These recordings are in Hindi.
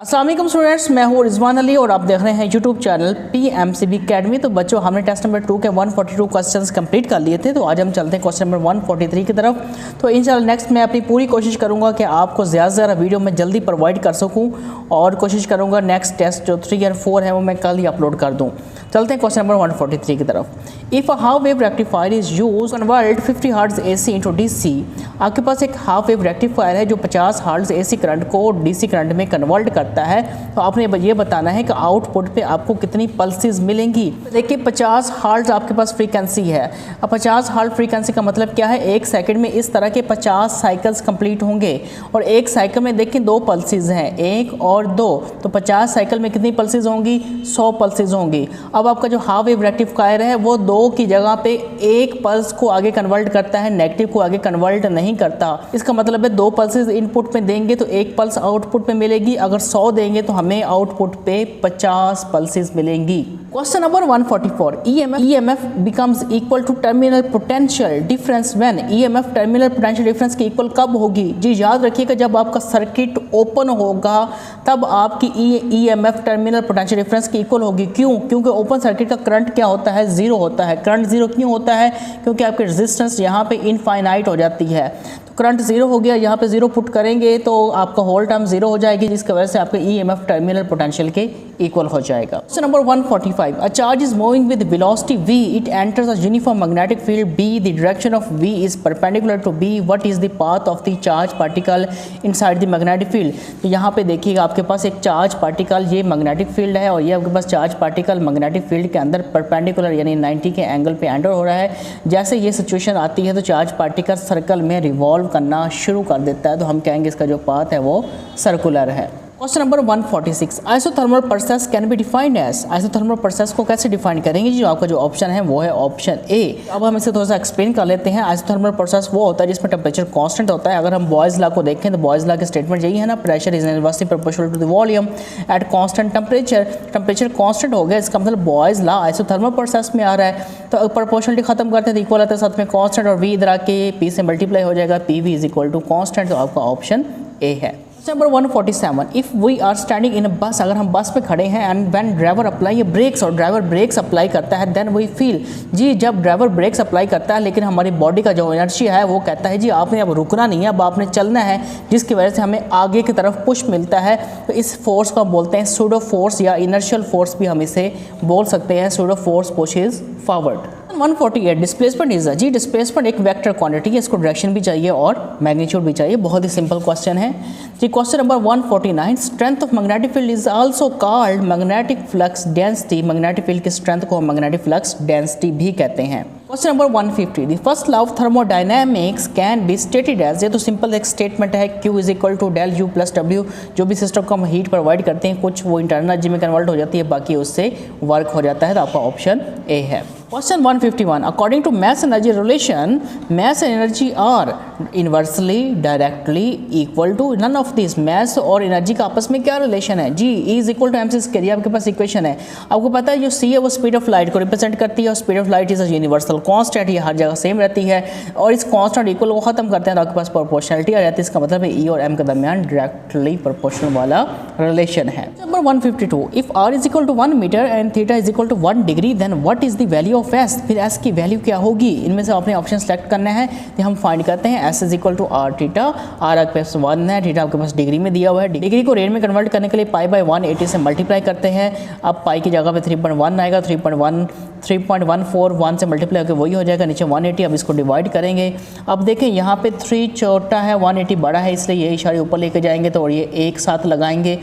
अस्सलाम वालेकुम स्टूडेंट्स, मैं हूँ रिजवान अली और आप देख रहे हैं यूट्यूब चैनल PMCB अकेडमी। तो बच्चों, हमने टेस्ट नंबर 2 के 142 क्वेश्चंस कंप्लीट कर लिए थे। तो आज हम चलते हैं क्वेश्चन नंबर 143 की तरफ। तो इंशाल्लाह नेक्स्ट मैं अपनी पूरी कोशिश करूँगा कि आपको ज़्यादा से ज़्यादा वीडियो मैं जल्दी प्रोवाइड कर सकूँ और कोशिश करूँगा नेक्स्ट टेस्ट जो 3 और 4 है वो मैं कल ही अपलोड कर दूँ। चलते हैं क्वेश्चन नंबर 143 की तरफ। If a half wave rectifier is use convert 50 hertz AC into DC। आपके पास एक हाफ वेव रेक्टिफायर है जो 50 हर्ट्ज AC करंट को DC करंट में कन्वर्ट करता है। तो आपने ये बताना है कि आउटपुट पे आपको कितनी पल्सेस मिलेंगी। देखिए 50 हर्ट्ज आपके पास फ्रीक्वेंसी है। अब 50 हर्ट्ज फ्रीक्वेंसी का मतलब क्या है, एक सेकंड में इस तरह के 50 साइकिल्स कंप्लीट होंगे और एक साइकिल में देखिए 2 पल्सेस हैं, 1 और 2। तो 50 साइकिल में कितनी पल्सेस होंगी, 100 पल्सेस होंगी। अब आपका जो हाफ वेव रेक्टिफायर है वो 2 की जगह पे 1 पल्स को आगे कन्वर्ट करता है, नेगेटिव को आगे कन्वर्ट नहीं करता। इसका मतलब है 2 पल्सेस इनपुट में देंगे तो 1 पल्स आउटपुट में मिलेगी। अगर 100 देंगे तो हमें आउटपुट पे 50 पल्सेस मिलेंगी। Question number 144। EMF becomes equal to terminal potential difference when EMF terminal potential difference की इक्वल कब होगी? जी याद रखिएगा, जब आपका सर्किट ओपन होगा तब आपकी EMF टर्मिनल पोटेंशियल डिफरेंस की इक्वल होगी। क्यों? क्योंकि ओपन सर्किट का करंट क्या होता है, जीरो होता है। करंट जीरो क्यों होता है? क्योंकि आपकी रेजिस्टेंस यहाँ पे इनफाइनाइट हो जाती है। तो करंट जीरो हो गया, यहाँ पे जीरो पुट करेंगे तो आपका होल टर्म जीरो हो जाएगी, जिसकी वजह से आपके EMF टर्मिनल पोटेंशियल के इक्वल हो जाएगा। Question number 145। A charge is moving with velocity v, it enters a uniform magnetic field B, the direction of v is perpendicular to B, what is the path of the charge particle inside the magnetic field. तो यहाँ पे देखिएगा आपके पास एक चार्ज पार्टिकल, ये मैग्नेटिक फील्ड है और ये आपके पास चार्ज पार्टिकल मैग्नेटिक फील्ड के अंदर परपेंडिकुलर यानी 90 के एंगल पे एंटर हो रहा है। जैसे ये सिचुएशन आती है तो चार्ज पार्टिकल सर्कल में रिवॉल्व करना शुरू कर देता है, तो हम कहेंगे इसका जो पाथ है वो सर्कुलर है। Question number 146। Isothermal process can be defined as. Isothermal process को कैसे डिफाइन करेंगे? जो आपका जो ऑप्शन है वो है ऑप्शन ए। अब हम इसे थोड़ा सा एक्सप्लेन कर लेते हैं। आइसोथर्मल प्रोसेस वो होता है जिसमें टेम्परेचर कांस्टेंट होता है। अगर हम बॉयज़ लॉ को देखें तो बॉयज़ लॉ के स्टेटमेंट यही है ना, pressure is inversely proportional to the volume at constant temperature. Temperature constant हो गया, इसका मतलब बॉयज़ लॉ आइसोथर्मल प्रोसेस में आ रहा है। तो प्रोपोर्शनलिटी खत्म करते हैं तो इक्वल आता है साथ में कांस्टेंट और v इधर आके p से मल्टीप्लाई हो जाएगा, PV is equal to constant. तो आपका ऑप्शन ए है। Number 147। If we are standing in a bus, अगर हम बस पे खड़े हैं and when driver apply brakes, और ड्राइवर ब्रेक्स अप्लाई करता है, देन वी फील। जी जब ड्राइवर ब्रेक्स अप्लाई करता है लेकिन हमारी बॉडी का जो एनर्जी है वो कहता है जी आपने अब रुकना नहीं है, अब आपने चलना है, जिसकी वजह से हमें आगे की तरफ पुश मिलता है। तो इस फोर्स को हम बोलते हैं सूडो फोर्स या इनर्शियल फोर्स भी हम इसे बोल सकते हैं। Pseudo force pushes forward. 148। Displacement is जी डिस्प्लेसमेंट एक वेक्टर क्वांटिटी है, इसको डायरेक्शन भी चाहिए और मैग्नीट्यूड भी चाहिए। बहुत ही सिंपल क्वेश्चन है जी। Question number 149। Strength of magnetic field is also called magnetic flux density. Magnetic field की स्ट्रेंथ को हम मैग्नेटिक फ्लक्स डेंसिटी भी कहते हैं। Question number 150। The first law of thermodynamics can be stated as. ये तो सिंपल एक स्टेटमेंट है, Q is equal to del U plus W। जो भी सिस्टम को हम हीट प्रोवाइड करते हैं कुछ वो इंटरनल एनर्जी में कन्वर्ट हो जाती है, बाकी उससे वर्क हो जाता है। तो आपका ऑप्शन ए है। Question 151। According to mass energy relation, mass and energy are inversely directly equal to none of this. Mass और एनर्जी का आपस में क्या रिलेशन है? जी E is equal to MC square. ये आपके पास इक्वेशन है। आपको पता है जो C है वो स्पीड ऑफ लाइट को रिप्रेजेंट करती है और speed of light is a universal constant, ये हर जगह सेम रहती है। और इस कांस्टेंट इक्वल को खत्म करते हैं तो आपके पास प्रोपोर्शनलिटी आ जाती है। इसका मतलब है E और M के दरमियान डायरेक्टली प्रोपोर्शनल वाला रिलेशन है। Number 152। If R is equal to 1 metre and theta is equal to 1 degree, then what is the value of S। फिर S की वैल्यू क्या होगी? इनमें से आपने ऑप्शन सेलेक्ट करना है। तो हम फाइंड करते हैं S is equal to R theta. R आपके पास 1 है, थीटा आपके पास डिग्री में दिया हुआ है। डिग्री को रेड में कन्वर्ट करने के लिए पाई बाय 180 से मल्टीप्लाई करते हैं। अब पाई की जगह पे 3.1 आएगा, 3.141 से मल्टीप्लाई होकर वही हो जाएगा, नीचे 180। अब इसको डिवाइड करेंगे। अब देखें यहाँ पे 3 छोटा है, 180 बड़ा है, इसलिए ये इशारे ऊपर लेके जाएंगे तो और ये एक साथ लगाएंगे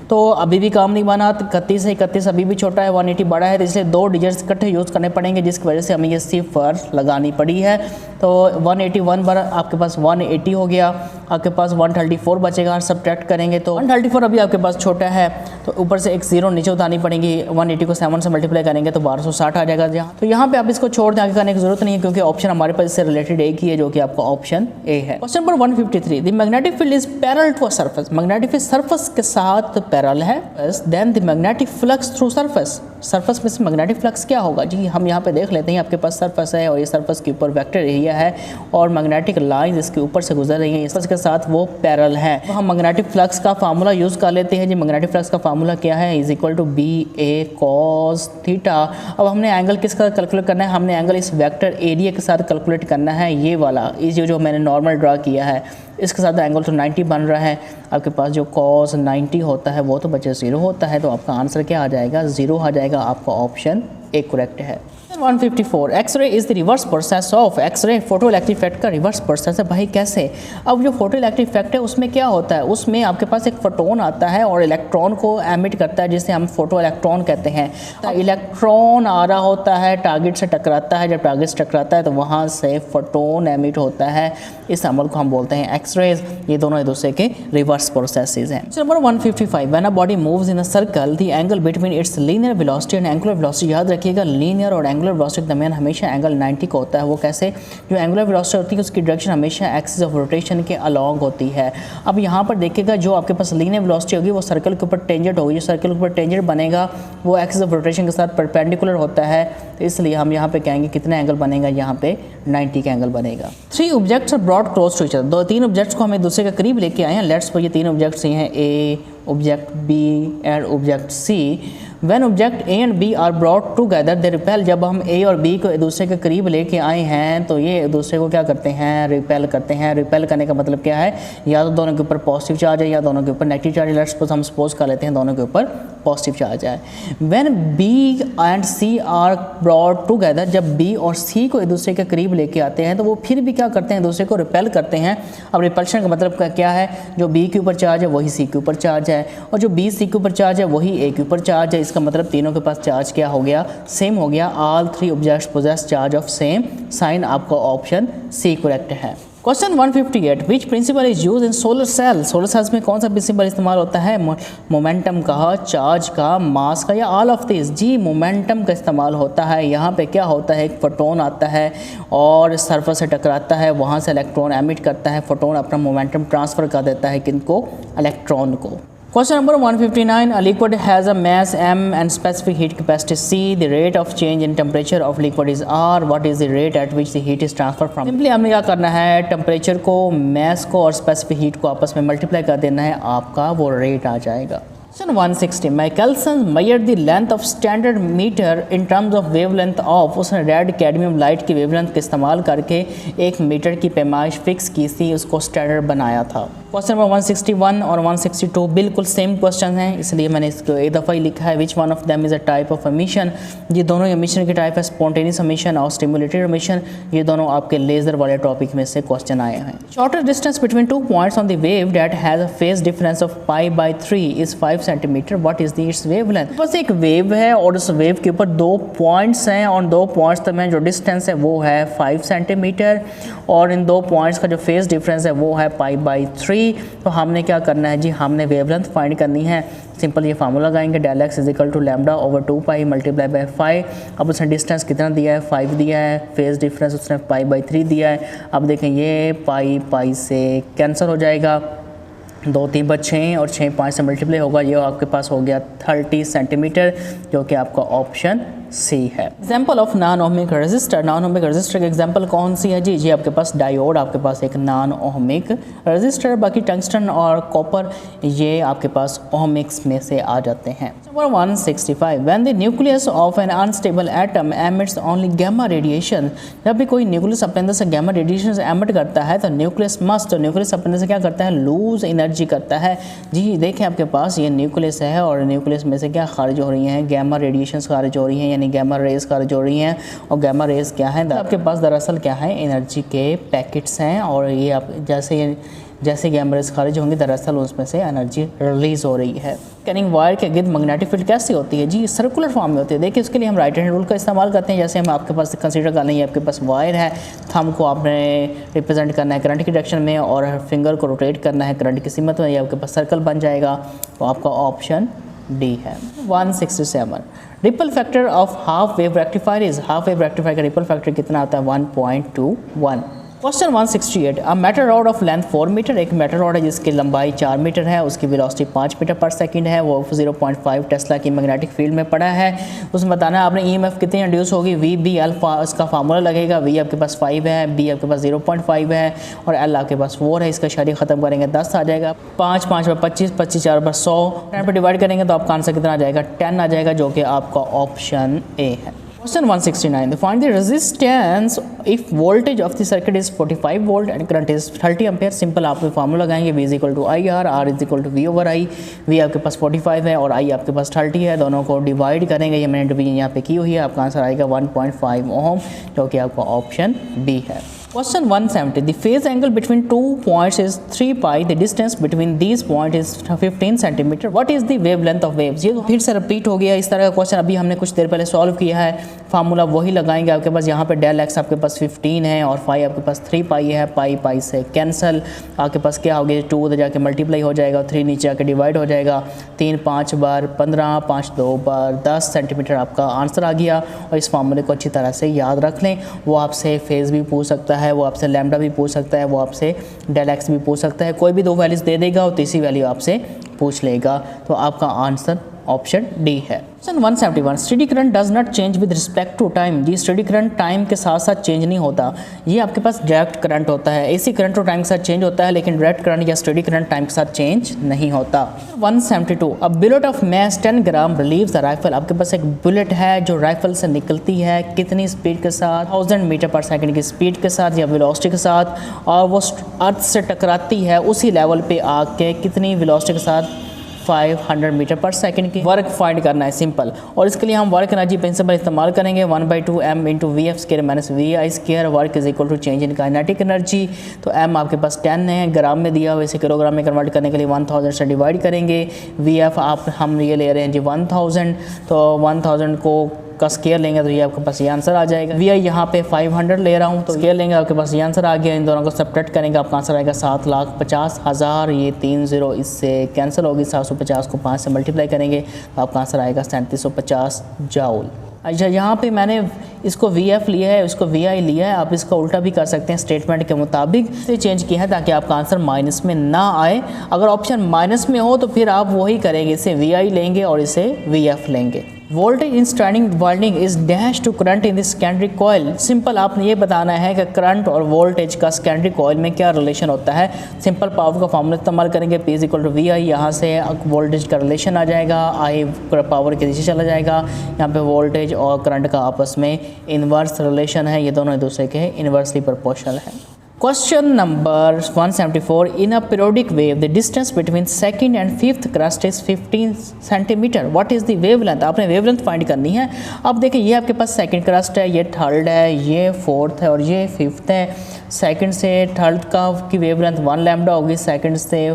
तो अभी भी काम नहीं बना। 31 है, 31 अभी भी छोटा है, 180 बड़ा है, तो इसलिए 2 डिजिट्स इकट्ठे यूज़ करने पड़ेंगे, जिसकी वजह से हमें ये सिफर लगानी पड़ी है। तो 181 पर आपके पास 180 हो गया, आपके पास 134 बचेगा। सब्ट्रैक्ट करेंगे तो 134 अभी आपके पास छोटा है, तो तो ऊपर से एक 0 नीचे उतारनी पड़ेगी, 180 को 7 से मल्टीप्लाई करेंगे तो 1260 आ जाएगा यहाँ। तो यहाँ पे आप इसको छोड़ दें, आगे करने की जरूरत नहीं है क्योंकि ऑप्शन हमारे पास इससे रिलेटेड एक ही है जो कि आपका ऑप्शन ए है। Question number 153, the magnetic field is parallel to a surface, magnetic field surface के साथ पैरेलल है, then the magnetic flux through surface, surface में से मैग्नेटिक फ्लक्स क्या होगा जी, हम यहाँ पे देख लेते हैं। आपके पास सरफेस है और ये सरफेस के ऊपर वेक्टर एरिया है और मैग्नेटिक लाइन इसके ऊपर से गुजर रही है, इसके साथ वो पैरेलल है। तो हम मैग्नेटिक फ्लक्स का फार्मूला यूज़ कर लेते हैं जी। मैग्नेटिक फ्लक्स का फार्मूला क्या है, is equal to BA cos theta. अब हमने एंगल किसका कैलकुलेट करना है, हमने एंगल इस वेक्टर एरिया के साथ कैलकुलेट करना है, ये वाला, ये जो मैंने नॉर्मल ड्रा किया है इसके साथ एंगल तो 90 बन रहा है। आपके पास जो cos 90 होता है वो तो बचे 0 होता है, तो आपका आंसर क्या आ जाएगा, 0 आ जाएगा। आपका ऑप्शन ए करेक्ट है। 154, X-ray is the reverse process of, X-ray photo electric effect का रिवर्स प्रोसेस है। भाई कैसे, अब जो फोटो इलेक्ट्रिक इफेक्ट है उसमें क्या होता है, उसमें आपके पास एक फोटोन आता है और इलेक्ट्रॉन को एमिट करता है जिसे हम फोटो इलेक्ट्रॉन कहते हैं। तो इलेक्ट्रॉन आ रहा होता है, टारगेट से टकराता है, जब टारगेट से टकराता है तो वहाँ से फोटोन एमिट होता है, इस अमल को हम बोलते हैं एक्सरेज। ये दोनों एक दूसरे के रिवर्स प्रोसेसेस हैं। Number 155, when a body moves in a circle the angle between its linear velocity and angular velocity, याद रखिएगा लीनियर और एंगुलर वेलोसिटी के दरमियान हमेशा एंगल 90 का होता है। वो कैसे, जो एंगुलर वेलोसिटी होती है उसकी डायरेक्शन हमेशा एक्सिस ऑफ रोटेशन के अलॉन्ग होती है। अब यहाँ पर देखिएगा जो आपके पास लीनियर वेलोसिटी होगी वो सर्कल के ऊपर टेंजेंट होगी, जो सर्कल के ऊपर टेंजेंट बनेगा वो एक्सिस ऑफ रोटेशन के साथ परपेंडिकुलर होता है, तो इसलिए हम यहाँ पे कहेंगे कितना एंगल बनेगा, यहाँ पे 90 का एंगल बनेगा। 3 objects are brought close to each other, 3 objects को हम एक दूसरे के करीब लेके आए हैं। लेट्स ये 3 ऑब्जेक्ट्स ये हैं, A, object B and object C. When object A and B are brought together they repel, जब हम A और B को एक दूसरे के करीब लेके आए हैं तो ये एक दूसरे को क्या करते हैं, रिपेल करते हैं। रिपेल करने का मतलब क्या है, या तो दोनों के ऊपर पॉजिटिव चार्ज है या दोनों के ऊपर नेगेटिव चार्ज है। लेट्स सपोज हम सपोज कर लेते हैं दोनों के ऊपर पॉजिटिव चार्ज है। When B and C are brought together, जब B और C को एक दूसरे के करीब लेके आते हैं तो वो फिर भी क्या करते हैं, एक दूसरे को रिपेल करते हैं। अब रिपल्शन का मतलब क्या है, जो B के ऊपर चार्ज है वही C के ऊपर चार्ज है और जो B C के ऊपर चार्ज है वही A के ऊपर चार्ज है। इसका मतलब तीनों के पास चार्ज क्या हो गया, सेम हो गया। All 3 objects possess charge of same sign, आपका ऑप्शन सी करेक्ट है। Question 158, which principle is use in solar cell, solar cells में कौन सा प्रिंसिपल इस्तेमाल होता है, मोमेंटम का, चार्ज का, मास का या ऑल ऑफ दिस। जी मोमेंटम का इस्तेमाल होता है। यहाँ पे क्या होता है, एक फोटोन आता है और सरफेस से टकराता है, वहाँ से इलेक्ट्रॉन एमिट करता है, फोटोन अपना मोमेंटम ट्रांसफ़र कर देता है किनको, इलेक्ट्रॉन को। Question number 159, a liquid has a mass m and specific heat capacity c. The rate of change in temperature of liquid is r. What is the rate at which the heat is transferred from? Simply हमें क्या करना है, टेम्परेचर को, mass को और specific heat को आपस में मल्टीप्लाई कर देना है, आपका वो रेट आ जाएगा। Question 160, Michelson measured the length of standard meter in terms of wavelength of, उसने रेड कैडमियम लाइट की वेवलेंथ का इस्तेमाल करके 1 मीटर की पैमाइश फिक्स की थी, उसको स्टैंडर्ड बनाया था। क्वेश्चन नंबर 161 और 162 बिल्कुल सेम क्वेश्चन हैं, इसलिए मैंने इसको एक दफ़ा ही लिखा है। Which one of them is a type of emission, ये दोनों एमिशन की टाइप है, स्पॉन्टेनियस एमिशन और स्टिमुलेटेड एमिशन। ये दोनों आपके लेज़र वाले टॉपिक में से क्वेश्चन आए हैं। Shortest distance between 2 points on the wave that has a phase difference of π/3 is 5 centimetre, what is the its wavelength. बस एक वेव है और उस वेव के ऊपर 2 पॉइंट्स हैं और 2 पॉइंट्स तक में जो डिस्टेंस है वो है 5 सेंटीमीटर और इन 2 पॉइंट्स का जो फेज डिफरेंस है वो है π/3। तो हमने क्या करना है जी, हमने वेवलेंथ फाइंड करनी है। सिंपल ये फार्मूला लगाएंगे, del X is equal to lambda over 2 multiply by 5। अब उसने डिस्टेंस कितना दिया है, 5 दिया है, फेज डिफरेंस उसने π/3 दिया है। अब देखें ये पाई से कैंसिल हो जाएगा, 2 3 पर 6 और 6 5 से मल्टीप्लाई होगा, ये आपके पास हो गया 30 सेंटीमीटर, जो कि आपका ऑप्शन सी है। Example of non ohmic register, non ohmic register की एग्जाम्पल कौन सी है जी, आपके पास डायोड, आपके पास एक नॉन ओहमिक रजिस्टर। बाकी टंगस्टन और कॉपर ये आपके पास ओहमिक्स में से आ जाते हैं। Number 165, when the nucleus of an unstable atom emits only gamma radiation, जब भी कोई न्यूक्लियस अपने अंदर से गैमा रेडिएशन एमिट करता है तो न्यूक्लियस मस्ट, तो न्यूक्लियस अपने अंदर से क्या करता है, लूज एनर्जी करता है। जी देखें आपके पास ये न्यूक्लियस है और न्यूक्लियस में से क्या खारिज हो रही हैं, गैमा रेडिएशन खारिज हो रही हैं, यानी गैमा रेज खारिज हो रही हैं। और गैमा रेज क्या है, आपके पास दरअसल क्या है, एनर्जी के पैकेट्स हैं और ये आप जैसे गैमा रेज खारिज होंगी दरअसल उसमें से एनर्जी रिलीज हो रही है। कैनिंग वायर के गिर्द मैग्नेटिक फील्ड कैसी होती है जी, सर्कुलर फॉर्म में होती है। देखिए उसके लिए हम राइट हैंड रूल का इस्तेमाल करते हैं। जैसे हम आपके पास कंसीडर कर लें, आपके पास वायर है, थंब को आपने रिप्रेजेंट करना है करंट की डायरेक्शन में और फिंगर को रोटेट करना है करंट की सीमत में, ये आपके पास सर्कल बन जाएगा। तो आपका ऑप्शन डी है। 167 ripple factor of half wave rectifier is, half wave rectifier का रिपल फैक्टर कितना आता है 1.21। Question 168 a metal rod of length 4 metre, एक मेटल रॉड है जिसकी लंबाई 4 मीटर है, उसकी वेलोसिटी 5 मीटर पर सेकंड है, वो 0.5 टेस्ला की मैग्नेटिक फील्ड में पड़ा है। उसमें बताना है आपने ईएमएफ कितनी इंड्यूस होगी, वी बी एल इसका फार्मूला लगेगा, वी आपके पास 5 है, बी आपके पास 0.5 है और एल आपके पास 4 है। इसका शरीक ख़त्म करेंगे 10 आ जाएगा, 5 5 पर 25, 25 4 पर 100, 10 पर डिवाइड करेंगे तो आपका आंसर कितना आ जाएगा 10 आ जाएगा, जो कि आपका ऑप्शन ए है। Question 169 find the resistance if voltage of the circuit is 45 volt and current is 30 ampere। Simple आप फार्मूला लगाएंगे V is equal to I R, R is equal to V over I. V आपके पास 45 है और आई आपके पास 30 है, दोनों को डिवाइड करेंगे, ये मैंने डिवीजन यहाँ पे की हुई है, आपका आंसर आएगा 1.5 ओम, जो कि आपका ऑप्शन बी है। Question 170 the phase angle between two points is 3 pi, the distance between these points is 15 centimeter, what is the wavelength of waves। ये तो फिर से रिपीट हो गया इस तरह का क्वेश्चन, अभी हमने कुछ देर पहले सॉल्व किया है, फार्मूला वही लगाएंगे। आपके पास यहाँ पे डेल एक्स आपके पास 15 है और फाई आपके पास 3 पाई है, पाई पाई से कैंसिल, आपके पास क्या हो गया 2 उधर जाके मल्टीप्लाई हो जाएगा, 3 नीचे जाके डिवाइड हो जाएगा, 3 5 बार 15, 5 2 बार 10 सेंटीमीटर आपका आंसर आ गया। और इस फार्मूले को अच्छी तरह से याद रख लें। वो आपसे फेज़ भी पूछ सकता है, वो आपसे लैम्डा भी पूछ सकता है, वो आपसे डेल एक्स भी पूछ सकता है, कोई भी 2 वैल्यूज़ दे देगा और तीसरी वैल्यू आपसे पूछ लेगा, तो आपका आंसर ऑप्शन डी है। Question 171 steady current does not change with respect to time. जी स्टेडी करंट टाइम के साथ साथ चेंज नहीं होता, ये आपके पास डायरेक्ट करंट होता है। एसी करंट तो टाइम के साथ चेंज होता है, लेकिन डायरेक्ट करंट या स्टेडी करंट टाइम के साथ चेंज नहीं होता। 172 a bullet of mass 10 gram relieves the rifle. आपके पास एक बुलेट है जो राइफल से निकलती है, कितनी स्पीड के साथ 1000 मीटर पर सेकंड की स्पीड के साथ या वेलोसिटी के साथ, और वो अर्थ से टकराती है उसी लेवल पे आके कितनी वेलोसिटी के साथ 500 मीटर पर सेकंड की। वर्क फाइंड करना है सिंपल, और इसके लिए हम वर्क एनर्जी प्रिंसिपल इस्तेमाल करेंगे 1/2 m into V F square minus V I square. Work is equal to change in kinetic energy. तो m आपके पास 10 है, ग्राम में दिया हुआ, इसे किलोग्राम में कन्वर्ट करने के लिए 1000 से डिवाइड करेंगे। वी एफ आप हम ये ले रहे हैं जी 1000, तो 1000 को का स्केयर लेंगे तो ये आपके पास ये आंसर आ जाएगा। वी आई यहाँ पे 500 ले रहा हूँ, तो स्केयर लेंगे आपके पास ये आंसर आ गया। इन दोनों को सब्ट्रैक्ट करेंगे, आपका आंसर आएगा 7,50,000। ये 3 0 इससे कैंसिल होगी, 750 को 5 से मल्टीप्लाई करेंगे तो आपका आंसर आएगा 3750 जाउल। अच्छा, यहाँ पे मैंने इसको वी एफ लिया है, इसको वी आई लिया है, आप इसका उल्टा भी कर सकते हैं स्टेटमेंट के मुताबिक से चेंज किया है ताकि आपका आंसर माइनस में ना आए। अगर ऑप्शन माइनस में हो तो फिर आप वही करेंगे, इसे वी आई लेंगे और इसे वी एफ लेंगे। Voltage in standing winding is dash to current in the secondary coil. Simple आपने ये बताना है कि करंट और वोल्टेज का सेकेंडरी कॉइल में क्या रिलेशन होता है। सिंपल पावर का फॉर्मूला इस्तेमाल करेंगे, P is equal to V I, यहाँ से वोल्टेज का रिलेशन आ जाएगा, आई पावर के नीचे चला जाएगा। यहाँ पे वोल्टेज और करंट का आपस में इन्वर्स रिलेशन है, ये दोनों एक दूसरे के इन्वर्सली प्रोपोर्शनल है। Question number 174 in a periodic wave the distance between second and fifth crust is 15 centimeter. What is the wavelength? आपने wavelength फाइंड करनी है। अब देखिए ये आपके पास सेकंड क्रस्ट है, ये थर्ड है, ये फोर्थ है और ये फिफ्थ है। सेकंड से थर्ड का की वेवलेंथ 1 लैम्डा होगी, सेकंड से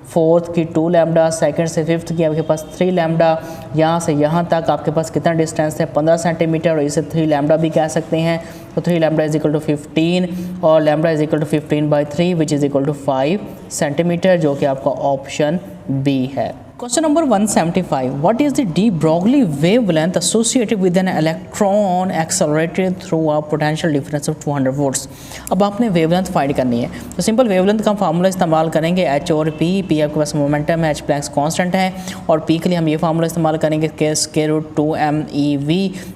फोर्थ की 2 लैम्डा, सेकंड से फिफ्थ की आपके पास 3 लैम्डा। यहाँ से यहाँ तक आपके पास कितना डिस्टेंस है 15 सेंटीमीटर, और इसे 3 लैम्डा भी कह सकते हैं। तो 3 लैम्डा इज इक्वल टू 15 और lambda is equal to 15/3 which is equal to 5 centimetre, जो कि आपका ऑप्शन बी है। Question number 175 what is the de Broglie wavelength associated with an electron accelerated through a potential difference of 200 volts। अब आपने वेवलेंथ फाइंड करनी है, तो सिंपल वेवलेंथ का फार्मूला इस्तेमाल करेंगे H और P। P आपके पास मोमेंटम है, H प्लैंक्स कांस्टेंट है, और P के लिए हम ये फार्मूला इस्तेमाल करेंगे के स्क्वायर रूट 2mEv।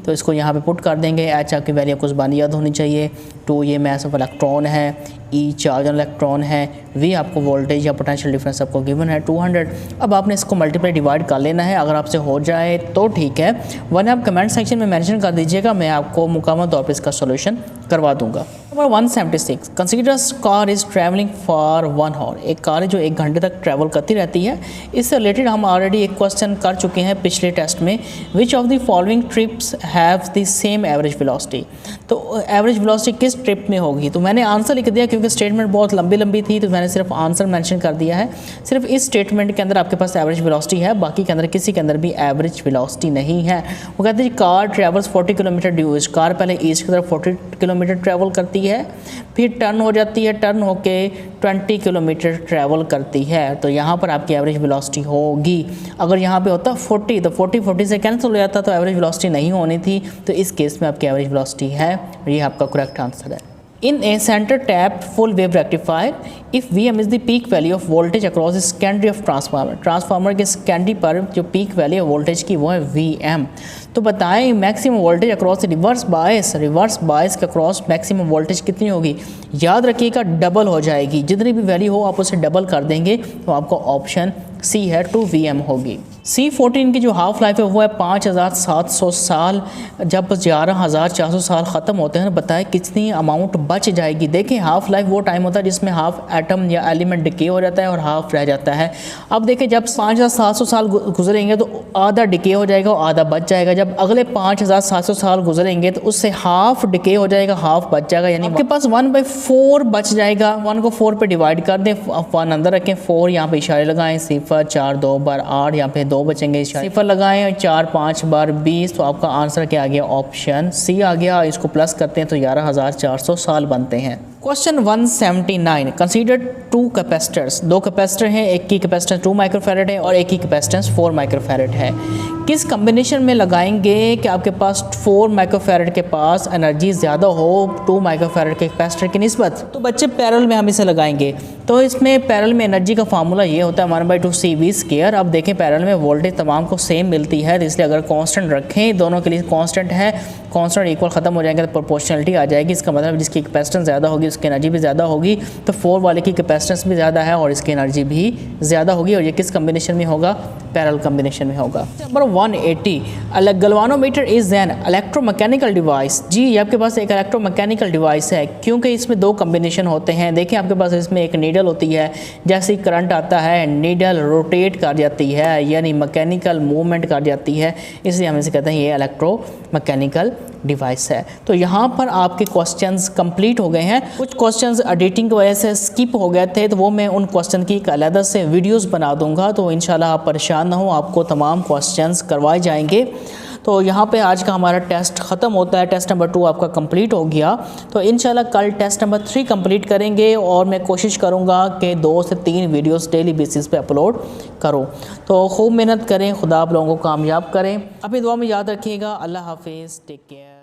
तो इसको यहाँ पे पुट कर देंगे। H आपकी वैल्यू कुछ बानी याद होनी चाहिए, 2 ये मास ऑफ इलेक्ट्रॉन है, E चार्ज ऑन इलेक्ट्रॉन है, V आपको वोल्टेज या पोटेंशियल डिफरेंस आपको गिवन है 200। अब आपने इसको मल्टीप्लाई डिवाइड कर लेना है, अगर आपसे हो जाए तो ठीक है, वरना आप कमेंट सेक्शन में मेंशन कर दीजिएगा, मैं आपको मुकम्मल तौर पर इसका सोल्यूशन करवा दूंगा। Number 176 consider car is travelling for 1 hour. एक कार है जो 1 घंटे तक ट्रैवल करती रहती है। इससे रिलेटेड हम ऑलरेडी एक क्वेश्चन कर चुके हैं पिछले टेस्ट में, which of the following trips have the same average velocity. तो एवरेज वेलोसिटी किस ट्रिप में होगी, तो मैंने आंसर लिख दिया क्योंकि स्टेटमेंट बहुत लंबी थी, तो मैंने सिर्फ आंसर मेंशन कर दिया है। सिर्फ इस स्टेटमेंट के अंदर आपके पास एवरेज वेलोसिटी है, बाकी के अंदर किसी के अंदर भी एवरेज वेलोसिटी नहीं है। वो कहते हैं car travels 40 kilometre due east. Car पहले ईस्ट की तरफ 40 किलोमीटर ट्रैवल करती करती है, फिर टर्न हो जाती है, टर्न होके 20 किलोमीटर ट्रैवल करती है। तो यहाँ पर आपकी एवरेज वेलोसिटी होगी। अगर यहाँ पे होता 40 तो 40 से कैंसिल हो जाता, तो एवरेज वेलोसिटी नहीं होनी थी। तो इस केस में आपकी एवरेज वेलोसिटी है, ये आपका करेक्ट आंसर है। In a center tap full wave rectifier, if Vm is the peak value of voltage across the secondary of transformer, transformer के सेकेंडरी पर जो पीक वैल्यू है वोल्टेज की वो है Vm। तो बताएं maximum voltage across reverse bias के अक्रॉस मैक्सिमम वोल्टेज कितनी होगी। याद रखिएगा डबल हो जाएगी, जितनी भी वैल्यू हो आप उसे डबल कर देंगे, तो आपका ऑप्शन सी है 2 Vm होगी। C14 की जो हाफ लाइफ है वो है 5700 साल। जब 11400 साल ख़त्म होते हैं, बताएं कितनी अमाउंट बच जाएगी। देखें हाफ लाइफ वो टाइम होता है जिसमें हाफ एटम या एलिमेंट डिके हो जाता है और हाफ रह जाता है। अब देखें जब 5700 साल गुजरेंगे तो आधा डिके हो जाएगा और आधा बच जाएगा। जब अगले 5700 साल गुजरेंगे तो उससे हाफ डिके हो जाएगा, हाफ बच जाएगा, यानी आपके पास 1/4 बच जाएगा। 1 को 4 पे डिवाइड कर दें, 1 अंदर रखें, 4 यहाँ पे इशारे लगाएं, 0 4 2 बार 8, यहाँ पे 2 बचेंगे, 0 लगाएं, 4 5 बार 20। तो आपका आंसर क्या आ गया, ऑप्शन सी आ गया। इसको प्लस करते हैं तो 11400 साल बनते हैं। Question 179, consider 2 capacitors. 2 कैपेसिटर हैं, एक की कैपेसिटेंस 2 माइक्रोफैरेड है और एक की कैपेसिटेंस 4 माइक्रोफैरेड है। किस कम्बिनेशन में लगाएंगे कि आपके पास 4 माइक्रोफैरेड के पास एनर्जी ज़्यादा हो 2 माइक्रोफैरेड के कैपेसिटर की निस्बत। तो बच्चे पैरेलल में हम इसे लगाएंगे। तो इसमें पैरेलल में एनर्जी का फार्मूला ये होता है 1/2 CV²। अब देखें पैरेलल में वोल्टेज तमाम को सेम मिलती है, तो इसलिए अगर कांस्टेंट रखें, दोनों के लिए कांस्टेंट है, कांस्टेंट इक्वल ख़त्म हो जाएंगे तो प्रोपोर्शनलिटी आ जाएगी। इसका मतलब जिसकी कैपेसिटेंस ज़्यादा होगी उसकी एनर्जी भी ज़्यादा होगी। तो 4 वाले की कैपेसिटेंस भी ज़्यादा है और इसकी एनर्जी भी ज़्यादा होगी। और ये किस कम्बिनेशन में होगा, पैरेलल कम्बिनेशन में होगा। Number 180, galvanometer is an electromechanical device. जी ये आपके पास एक इलेक्ट्रोमैकेनिकल डिवाइस है क्योंकि इसमें 2 कम्बिनेशन होते हैं। देखिए आपके पास इसमें एक नीडल होती है, जैसे ही करंट आता है नीडल रोटेट कर जाती है, यानी मैकेनिकल मूवमेंट कर जाती है, इसलिए हम इसे कहते हैं ये इलेक्ट्रोमैकेनिकल डिवाइस है। तो यहाँ पर आपके क्वेश्चंस कंप्लीट हो गए हैं। कुछ क्वेश्चंस एडिटिंग की वजह से स्किप हो गए थे, तो वो मैं उन क्वेश्चन की एक अलग से वीडियोस बना दूंगा। तो इंशाल्लाह आप परेशान ना हो, आपको तमाम क्वेश्चंस करवाए जाएंगे। तो यहाँ पे आज का हमारा टेस्ट ख़त्म होता है। टेस्ट नंबर 2 आपका कंप्लीट हो गया। तो इंशाल्लाह कल टेस्ट नंबर 3 कंप्लीट करेंगे और मैं कोशिश करूँगा कि 2 से 3 वीडियोस डेली बेसिस पे अपलोड करूँ। तो खूब मेहनत करें, खुदा आप लोगों को कामयाब करें। अपनी दुआ में याद रखिएगा। अल्लाह हाफिज़, टेक केयर।